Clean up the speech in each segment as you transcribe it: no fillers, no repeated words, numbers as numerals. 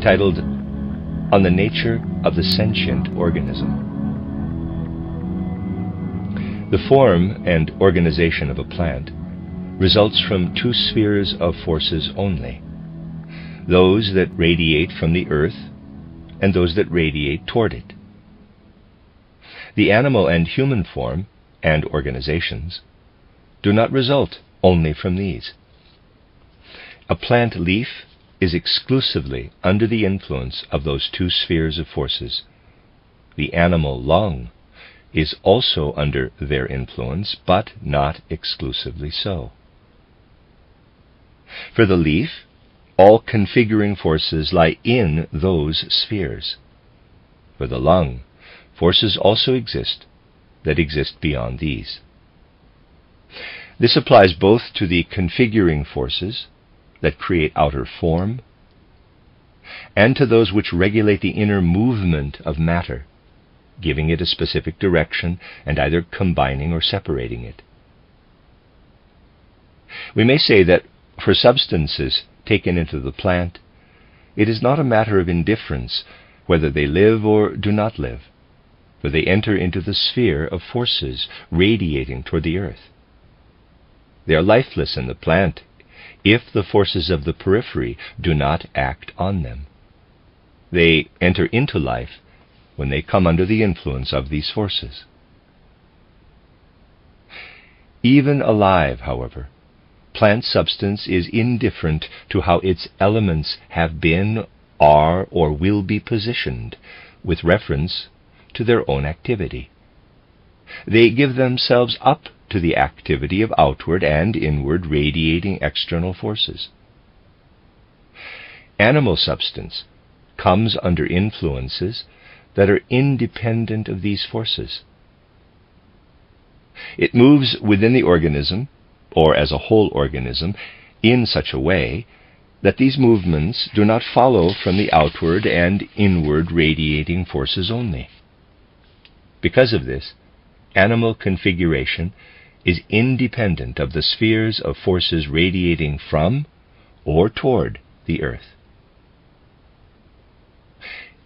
entitled On the Nature of the Sentient Organism. The form and organization of a plant results from two spheres of forces only, those that radiate from the earth and those that radiate toward it. The animal and human form and organizations do not result only from these. A plant leaf is exclusively under the influence of those two spheres of forces. The animal lung is also under their influence, but not exclusively so. For the leaf, all configuring forces lie in those spheres. For the lung, forces also exist that exist beyond these. This applies both to the configuring forces that create outer form and to those which regulate the inner movement of matter, giving it a specific direction and either combining or separating it. We may say that for substances taken into the plant, it is not a matter of indifference whether they live or do not live, for they enter into the sphere of forces radiating toward the earth. They are lifeless in the plant if the forces of the periphery do not act on them. They enter into life when they come under the influence of these forces. Even alive, however, plant substance is indifferent to how its elements have been, are, or will be positioned with reference to their own activity. They give themselves up to the activity of outward and inward radiating external forces. Animal substance comes under influences that are independent of these forces. It moves within the organism, or as a whole organism, in such a way that these movements do not follow from the outward and inward radiating forces only. Because of this, animal configuration is independent of the spheres of forces radiating from or toward the earth.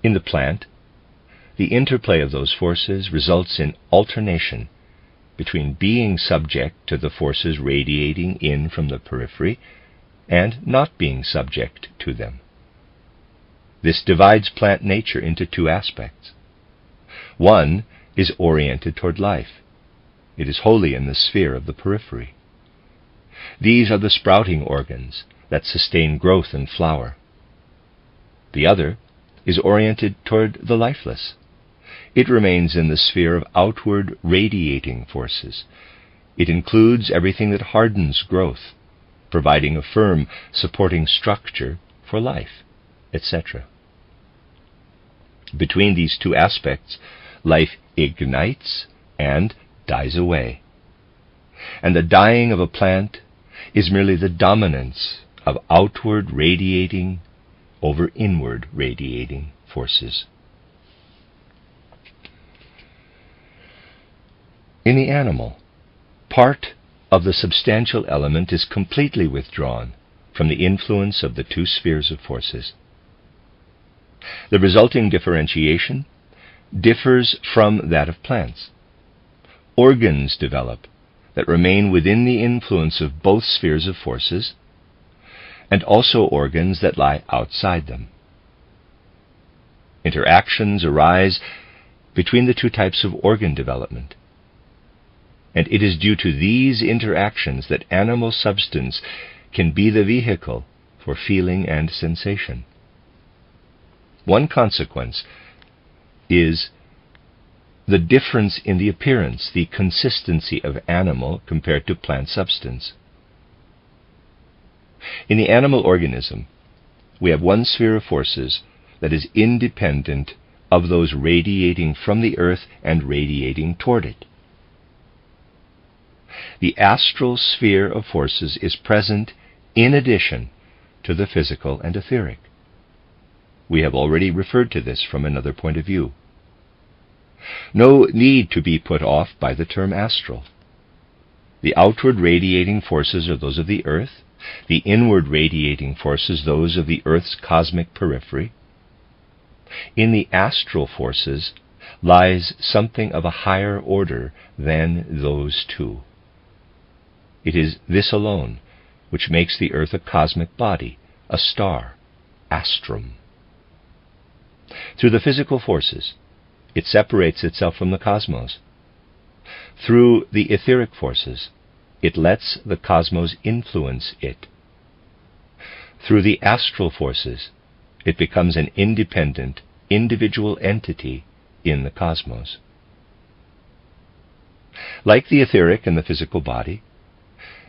In the plant, the interplay of those forces results in alternation between being subject to the forces radiating in from the periphery and not being subject to them. This divides plant nature into two aspects. One is oriented toward life. It is wholly in the sphere of the periphery. These are the sprouting organs that sustain growth and flower. The other is oriented toward the lifeless. It remains in the sphere of outward radiating forces. It includes everything that hardens growth, providing a firm supporting structure for life, etc. Between these two aspects, life ignites and dies away. And the dying of a plant is merely the dominance of outward radiating over inward radiating forces. In the animal, part of the substantial element is completely withdrawn from the influence of the two spheres of forces. The resulting differentiation differs from that of plants. Organs develop that remain within the influence of both spheres of forces, and also organs that lie outside them. Interactions arise between the two types of organ development, and it is due to these interactions that animal substance can be the vehicle for feeling and sensation. One consequence is the difference in the appearance, the consistency of animal compared to plant substance. In the animal organism, we have one sphere of forces that is independent of those radiating from the earth and radiating toward it. The astral sphere of forces is present in addition to the physical and etheric. We have already referred to this from another point of view. No need to be put off by the term astral. The outward radiating forces are those of the earth, the inward radiating forces those of the earth's cosmic periphery, In the astral forces lies something of a higher order than those two. It is this alone which makes the earth a cosmic body, a star, astrum. Through the physical forces, it separates itself from the cosmos. Through the etheric forces, it lets the cosmos influence it. Through the astral forces, it becomes an independent, individual entity in the cosmos. Like the etheric in the physical body,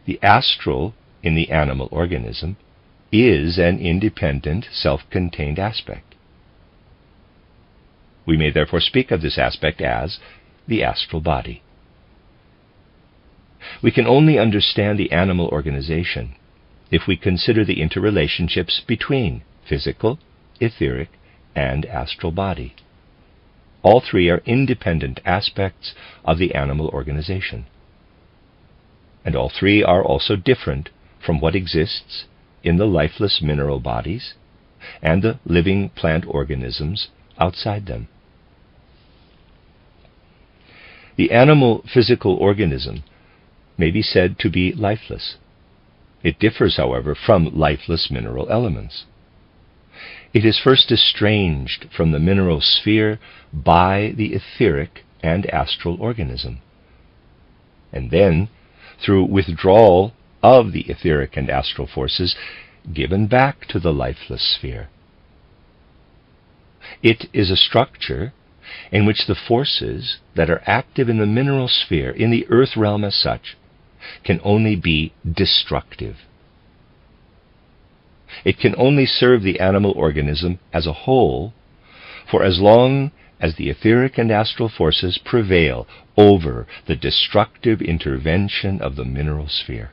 the astral in the animal organism is an independent, self-contained aspect. We may therefore speak of this aspect as the astral body. We can only understand the animal organization if we consider the interrelationships between physical, etheric, and astral body. All three are independent aspects of the animal organization. And all three are also different from what exists in the lifeless mineral bodies and the living plant organisms outside them. The animal physical organism may be said to be lifeless. It differs, however, from lifeless mineral elements. It is first estranged from the mineral sphere by the etheric and astral organism, and then, through withdrawal of the etheric and astral forces, given back to the lifeless sphere. It is a structure in which the forces that are active in the mineral sphere, in the earth realm as such, can only be destructive. It can only serve the animal organism as a whole for as long as the etheric and astral forces prevail over the destructive intervention of the mineral sphere.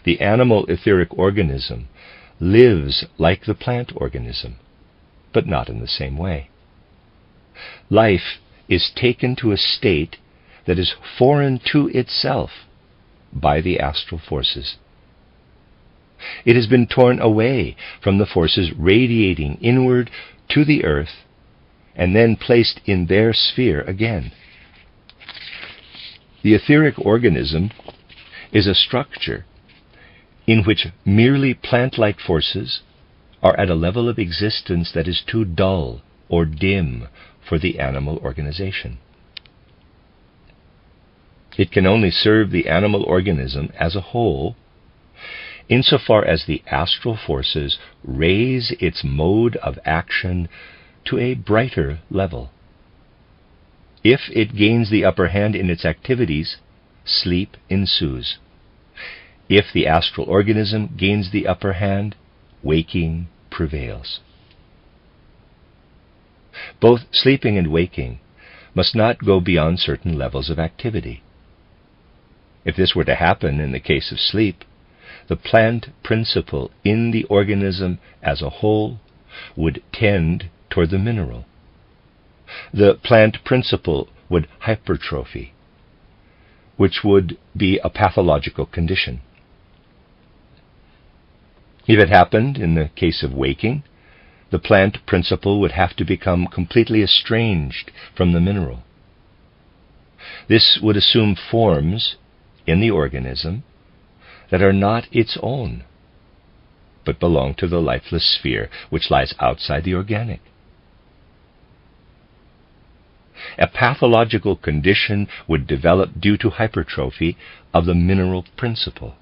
The animal etheric organism lives like the plant organism, but not in the same way. Life is taken to a state that is foreign to itself by the astral forces. It has been torn away from the forces radiating inward to the earth and then placed in their sphere again. The etheric organism is a structure in which merely plant-like forces are at a level of existence that is too dull or dim for the animal organization. It can only serve the animal organism as a whole insofar as the astral forces raise its mode of action to a brighter level. If it gains the upper hand in its activities, sleep ensues. If the astral organism gains the upper hand, waking prevails. Both sleeping and waking must not go beyond certain levels of activity. If this were to happen in the case of sleep, the plant principle in the organism as a whole would tend toward the mineral. The plant principle would hypertrophy, which would be a pathological condition. If it happened in the case of waking, the plant principle would have to become completely estranged from the mineral. This would assume forms in the organism that are not its own, but belong to the lifeless sphere which lies outside the organic. A pathological condition would develop due to hypertrophy of the mineral principle.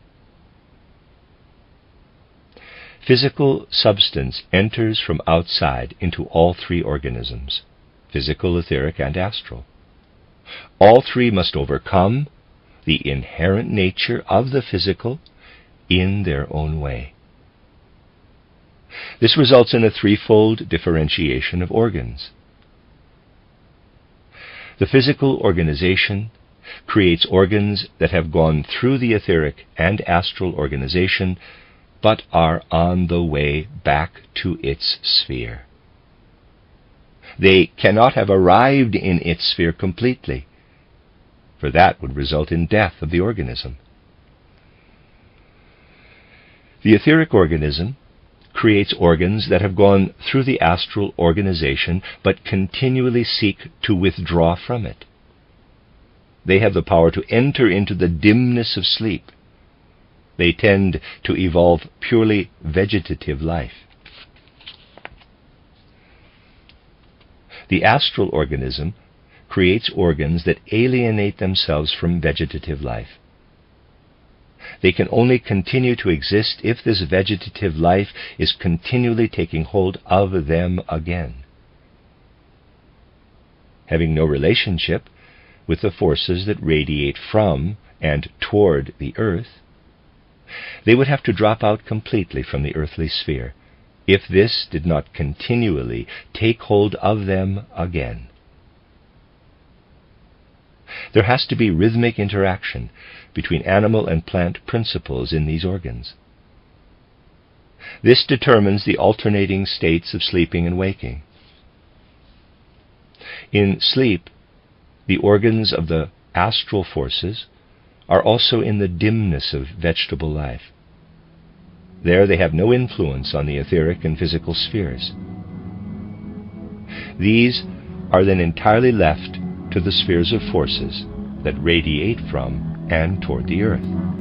Physical substance enters from outside into all three organisms, physical, etheric, and astral. All three must overcome the inherent nature of the physical in their own way. This results in a threefold differentiation of organs. The physical organization creates organs that have gone through the etheric and astral organization, but are on the way back to its sphere. They cannot have arrived in its sphere completely, for that would result in death of the organism. The etheric organism creates organs that have gone through the astral organization but continually seek to withdraw from it. They have the power to enter into the dimness of sleep. They tend to evolve purely vegetative life. The astral organism creates organs that alienate themselves from vegetative life. They can only continue to exist if this vegetative life is continually taking hold of them again. Having no relationship with the forces that radiate from and toward the earth, they would have to drop out completely from the earthly sphere if this did not continually take hold of them again. There has to be rhythmic interaction between animal and plant principles in these organs. This determines the alternating states of sleeping and waking. In sleep, the organs of the astral forces are also in the dimness of vegetable life. There they have no influence on the etheric and physical spheres. These are then entirely left to the spheres of forces that radiate from and toward the earth.